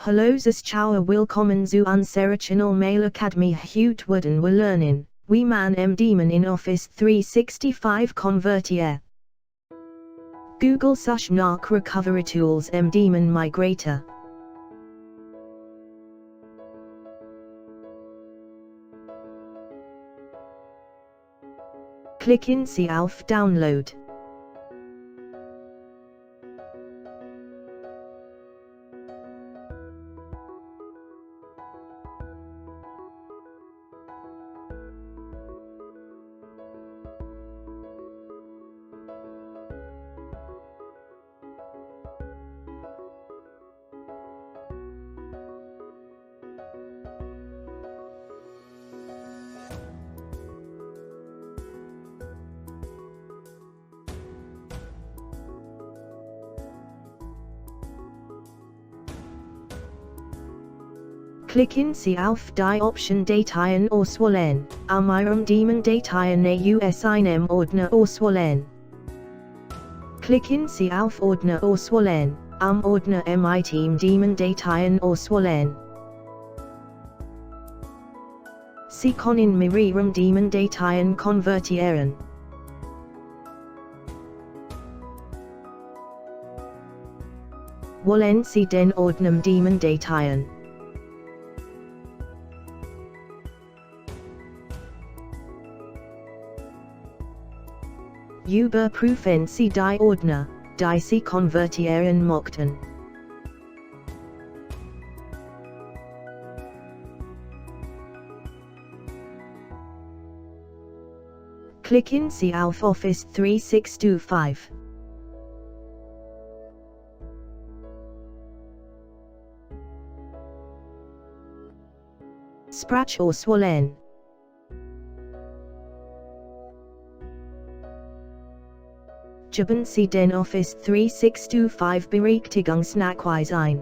Hallo das Ciao willkommen zu unserer Channel Mail Academy. Heute werden wir lernen, wie man MDaemon in Office 365 konvertiert. Google such nach Recovery Tools MDaemon-Migrator. Klicken Sie auf Download. Klicken Sie auf die Option Dateien auswählen, Ihrem Daemon-Dateien einem auswählen. Klicken Sie auf Ordner auswählen, Ordner MDaemon-Dateien auswählen. Sie können mehrere Daemon-Dateien konvertieren. Wählen Sie den Ordner Daemon-Dateien. Überprüfen Sie die Ordner, die Sie konvertieren möchten. Klicken Sie auf Office 365. Sprach auswählen. Geben Sie den Office 365 Berechtigungsnachweis ein.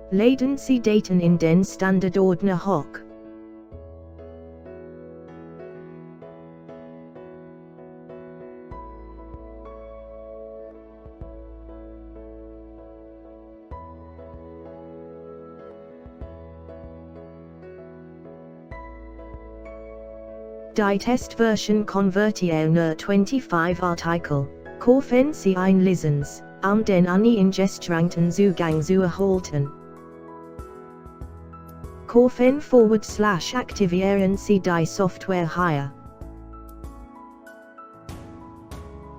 Laden Sie Daten in den Standardordner hoch. Die Testversion konvertiert nur 25 Artikel. Kaufen Sie ein Lizenz, den uneingeschränkten Zugang zu erhalten. Kaufen/aktivieren Sie die Software hier.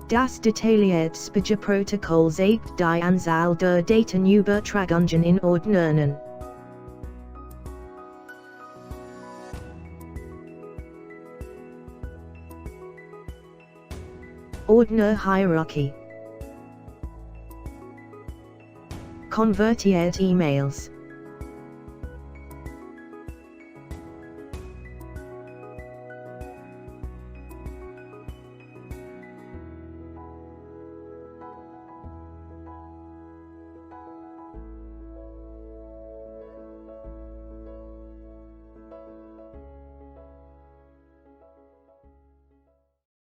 Das detaillierte Speicherprotokoll zeigt die Anzahl der Datenübertragungen in Ordnern. Ordner Hierarchy. Konvertiert E-Mails.